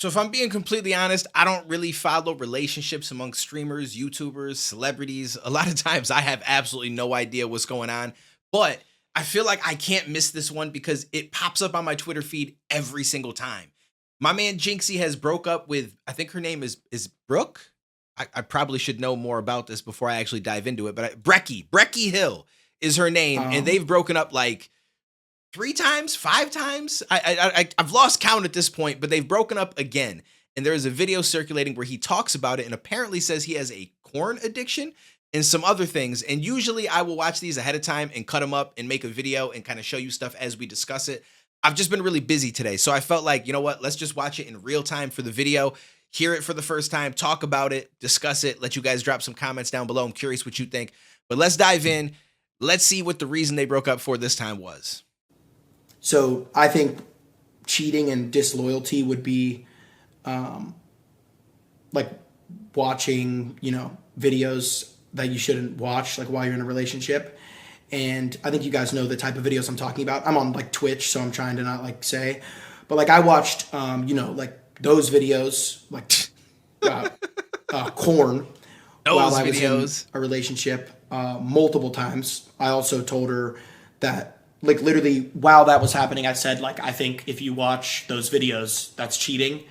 So if I'm being completely honest, I don't really follow relationships among streamers, YouTubers, celebrities. A lot of times I have absolutely no idea what's going on, but I feel like I can't miss this one because it pops up on my Twitter feed every single time. My man Jynxi has broke up with, I think her name is Brooke. I probably should know more about this before I actually dive into it, but Breckie Hill is her name, and Um, they've broken up like 3 times, 5 times. I've lost count at this point, but they've broken up again. And there is a video circulating where he talks about it and apparently says he has a corn addiction and some other things. And usually I will watch these ahead of time and cut them up and make a video and kind of show you stuff as we discuss it. I've just been really busy today. So I felt like, you know what? Let's just watch it in real time for the video, hear it for the first time, talk about it, discuss it, let you guys drop some comments down below. I'm curious what you think. But let's dive in. Let's see what the reason they broke up for this time was. so I think cheating and disloyalty would be like watching, videos that you shouldn't watch, like while you're in a relationship. And I think you guys know the type of videos I'm talking about. I'm on like Twitch, so I'm trying to not like say, but like I watched, like those videos, like corn, while Those I was in videos. a relationship multiple times. I also told her that, like, literally while that was happening, I said, like, I think if you watch those videos, that's cheating.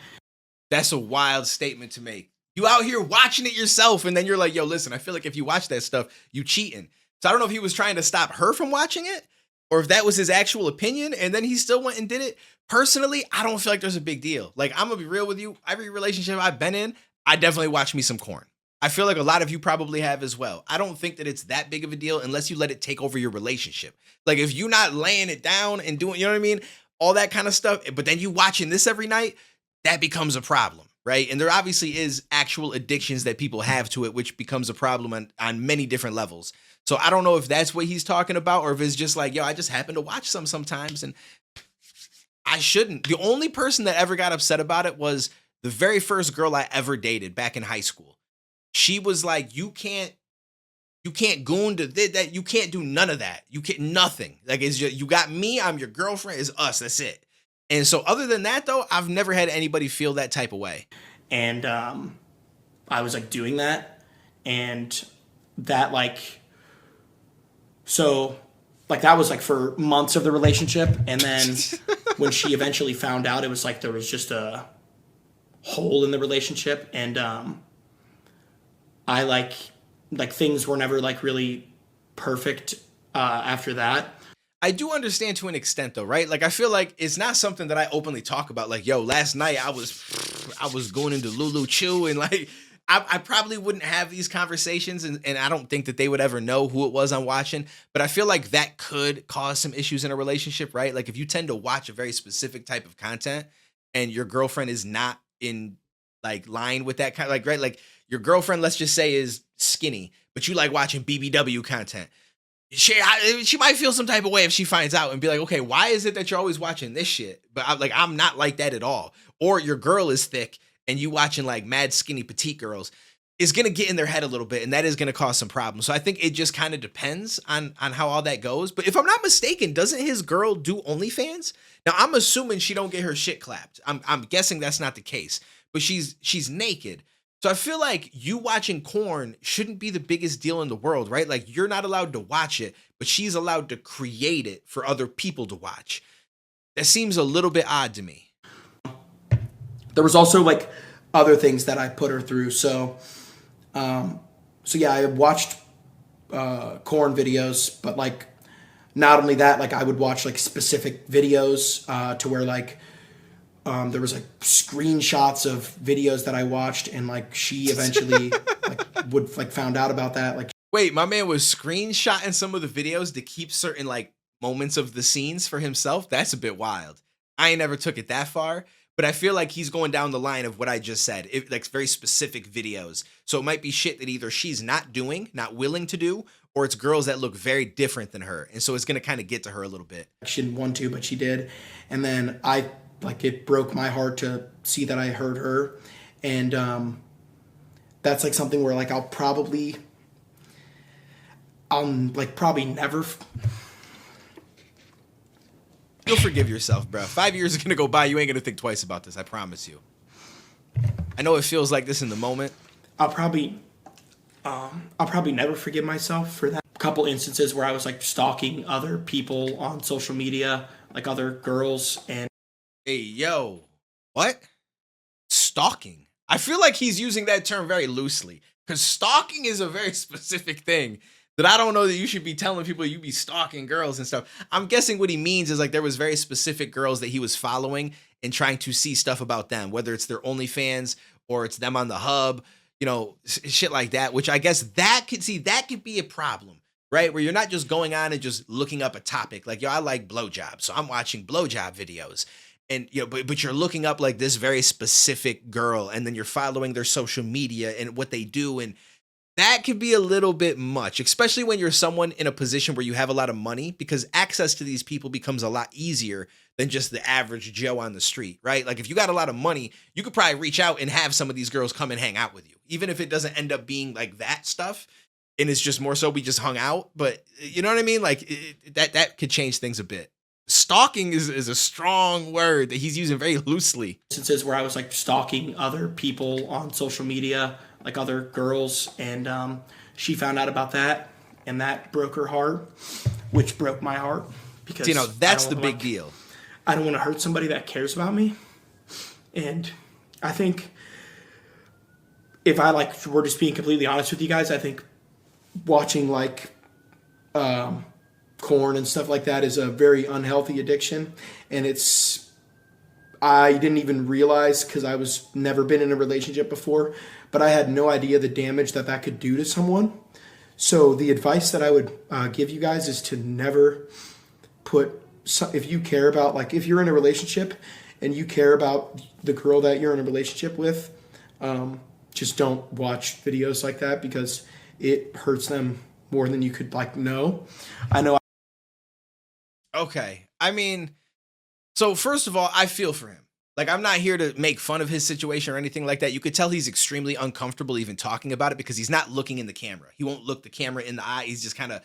That's a wild statement to make. You out here watching it yourself, and then you're like, yo, listen, I feel like if you watch that stuff, you cheating. So I don't know if he was trying to stop her from watching it, or if that was his actual opinion, and then he still went and did it. Personally, I don't feel like there's a big deal. Like, I'm gonna be real with you. Every relationship I've been in, I definitely watch me some corn. I feel like a lot of you probably have as well. I don't think that it's that big of a deal unless you let it take over your relationship. Like, if you're not laying it down and doing, you know what I mean? All that kind of stuff, but then you watching this every night, that becomes a problem, right? And there obviously is actual addictions that people have to it, which becomes a problem on many different levels. So I don't know if that's what he's talking about, or if it's just like, yo, I just happen to watch some sometimes and I shouldn't. The only person that ever got upset about it was the very first girl I ever dated back in high school. She was like, you can't goon to that. You can't do none of that. You can't nothing. Like, it's just, you got me. I'm your girlfriend. It's us. That's it. And so other than that, though, I've never had anybody feel that type of way. And I was like doing that, and that that was like for months of the relationship. And then when she eventually found out, it was like there was just a hole in the relationship. And I like things were never like really perfect after that. I do understand to an extent, though, right? Like, I feel like it's not something that I openly talk about. Like, yo, last night I was going into Lulu Chew, and like, I probably wouldn't have these conversations, and I don't think that they would ever know who it was I'm watching. But I feel like that could cause some issues in a relationship, right? Like, if you tend to watch a very specific type of content, and your girlfriend is not in like line with that kind, like, right? Like, your girlfriend, let's just say, is skinny, but you like watching BBW content. She might feel some type of way if she finds out and be like, okay, why is it that you're always watching this shit? But I'm not like that at all. Or your girl is thick and you watching like mad skinny petite girls. Is going to get in their head a little bit, and that is going to cause some problems. So I think it just kind of depends on how all that goes. But if I'm not mistaken, doesn't his girl do OnlyFans? Now, I'm assuming she don't get her shit clapped. I'm guessing that's not the case. But she's naked. So I feel like you watching corn shouldn't be the biggest deal in the world, right? Like, you're not allowed to watch it, but she's allowed to create it for other people to watch. That seems a little bit odd to me. There was also like other things that I put her through. So yeah, I watched corn videos, but like not only that, like I would watch like specific videos to where like there was like screenshots of videos that I watched, and like she eventually like found out about that. Like, Wait, my man was screenshotting some of the videos to keep certain like moments of the scenes for himself. That's a bit wild. I ain't never took it that far, but I feel like he's going down the line of what I just said. It, like, very specific videos. So it might be shit that either she's not doing, not willing to do, or it's girls that look very different than her. And so it's going to kind of get to her a little bit. she didn't want to, but she did. And then it broke my heart to see that I hurt her. And that's like something where like I'll probably never. You'll forgive yourself, bro. 5 years is going to go by. You ain't going to think twice about this. I promise you. I know it feels like this in the moment. I'll probably never forgive myself for that. A couple instances where I was like stalking other people on social media, like other girls, and Hey, yo, what? Stalking. I feel like he's using that term very loosely because stalking is a very specific thing that I don't know that you should be telling people you be stalking girls and stuff. I'm guessing what he means is like there was very specific girls that he was following and trying to see stuff about them, whether it's their OnlyFans or it's them on the hub, shit like that, which I guess that could be a problem, right? Where you're not just going on and just looking up a topic like, yo, I like blowjobs, so I'm watching blowjob videos. And but you're looking up like this very specific girl, and then you're following their social media and what they do, and that could be a little bit much, especially when you're someone in a position where you have a lot of money, because access to these people becomes a lot easier than just the average Joe on the street, right? Like if you got a lot of money, you could probably reach out and have some of these girls come and hang out with you, even if it doesn't end up being like that stuff. And it's just more so we just hung out, but you know what I mean? Like that could change things a bit. Stalking is a strong word that he's using very loosely. Instances where I was like stalking other people on social media, like other girls, and she found out about that, and that broke her heart, which broke my heart because that's the big deal. I don't want to hurt somebody that cares about me, and I think if I we're just being completely honest with you guys, I think watching corn and stuff like that is a very unhealthy addiction, and I didn't even realize because I was never been in a relationship before, but I had no idea the damage that could do to someone. So the advice that I would give you guys is to never if you care about, if you're in a relationship and you care about the girl that you're in a relationship with, just don't watch videos like that because it hurts them more than you could know. I know. Okay. I mean, so first of all, I feel for him. Like, I'm not here to make fun of his situation or anything like that. You could tell he's extremely uncomfortable even talking about it because he's not looking in the camera. He won't look the camera in the eye. He's just kind of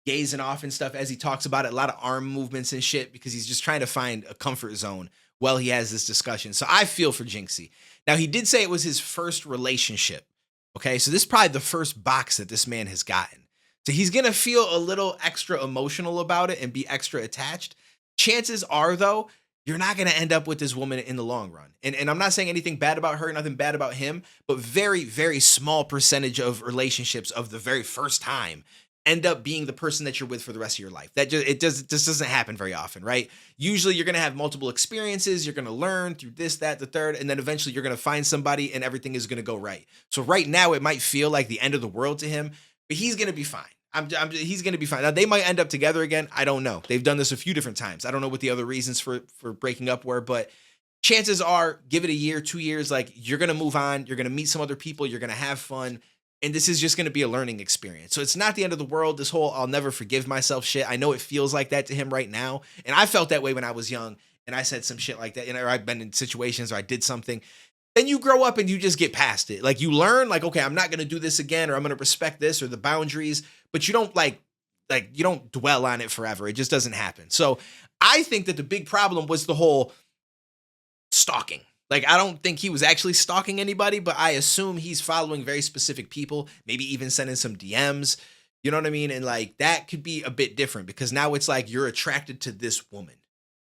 gazing off and stuff as he talks about it. A lot of arm movements and shit because he's just trying to find a comfort zone while he has this discussion. So I feel for Jynxi. Now, he did say it was his first relationship. Okay, so this is probably the first box that this man has gotten. So he's going to feel a little extra emotional about it and be extra attached. Chances are, though, you're not going to end up with this woman in the long run. And I'm not saying anything bad about her, nothing bad about him, but very, very small percentage of relationships of the very first time end up being the person that you're with for the rest of your life. It just doesn't happen very often, right? Usually you're going to have multiple experiences. You're going to learn through this, that, the third, and then eventually you're going to find somebody and everything is going to go right. So right now it might feel like the end of the world to him, but he's going to be fine. He's going to be fine. Now, they might end up together again. I don't know. They've done this a few different times. I don't know what the other reasons for breaking up were, but chances are, give it a year, 2 years, you're going to move on. You're going to meet some other people. You're going to have fun. And this is just going to be a learning experience. So it's not the end of the world. This whole I'll never forgive myself shit. I know it feels like that to him right now. And I felt that way when I was young and I said some shit like that. Or I've been in situations where I did something. Then you grow up and you just get past it. You learn okay, I'm not going to do this again, or I'm going to respect this or the boundaries, but you don't you don't dwell on it forever. It just doesn't happen. So I think that the big problem was the whole stalking. I don't think he was actually stalking anybody, but I assume he's following very specific people, maybe even sending some DMs. You know what I mean? And that could be a bit different because now it's you're attracted to this woman.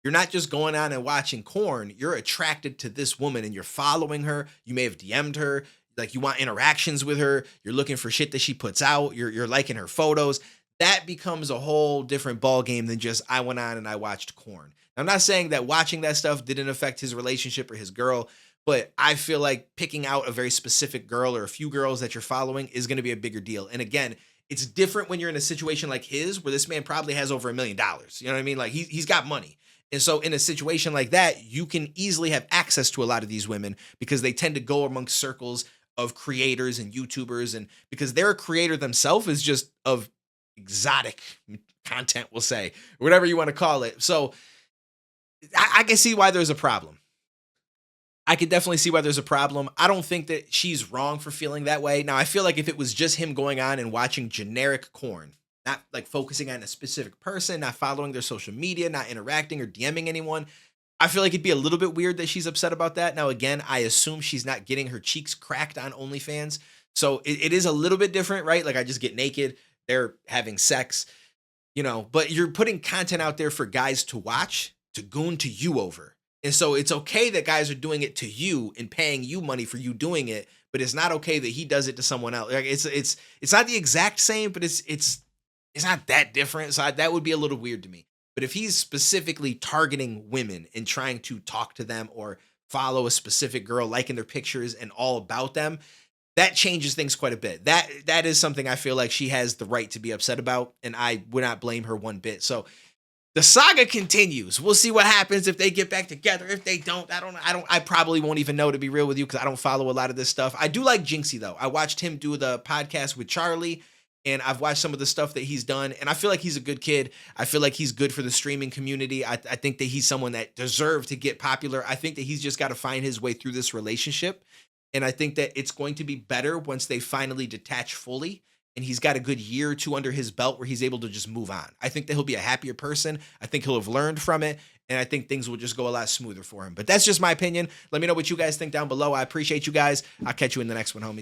You're not just going on and watching corn. You're attracted to this woman and you're following her. You may have DM'd her. You want interactions with her. You're looking for shit that she puts out. You're liking her photos. That becomes a whole different ball game than just I went on and I watched corn. Now, I'm not saying that watching that stuff didn't affect his relationship or his girl, but I feel like picking out a very specific girl or a few girls that you're following is going to be a bigger deal. And again, it's different when you're in a situation like his, where this man probably has over $1 million. You know what I mean? He's got money. And so in a situation like that, you can easily have access to a lot of these women because they tend to go amongst circles of creators and YouTubers. And because they're a creator themselves is just of exotic content, we'll say, whatever you want to call it. So I can see why there's a problem. I could definitely see why there's a problem. I don't think that she's wrong for feeling that way. Now, I feel like if it was just him going on and watching generic corn, not focusing on a specific person, not following their social media, not interacting or DMing anyone, I feel like it'd be a little bit weird that she's upset about that. Now, again, I assume she's not getting her cheeks cracked on OnlyFans. So it is a little bit different, right? Like I just get naked, they're having sex, you know, but you're putting content out there for guys to watch, to goon to you over. And so it's okay that guys are doing it to you and paying you money for you doing it, but it's not okay that he does it to someone else. Like it's not the exact same, but it's not that different. So that would be a little weird to me. But if he's specifically targeting women and trying to talk to them or follow a specific girl, liking their pictures and all about them, that changes things quite a bit. That is something I feel like she has the right to be upset about, and I would not blame her one bit. So the saga continues. We'll see what happens if they get back together. If they don't, I probably won't even know, to be real with you, because I don't follow a lot of this stuff. I do like Jynxi though. I watched him do the podcast with Charlie, and I've watched some of the stuff that he's done, and I feel like he's a good kid. I feel like he's good for the streaming community. I think that he's someone that deserves to get popular. I think that he's just got to find his way through this relationship, and I think that it's going to be better once they finally detach fully, and he's got a good year or two under his belt where he's able to just move on. I think that he'll be a happier person. I think he'll have learned from it, and I think things will just go a lot smoother for him. But that's just my opinion. Let me know what you guys think down below. I appreciate you guys. I'll catch you in the next one, homies.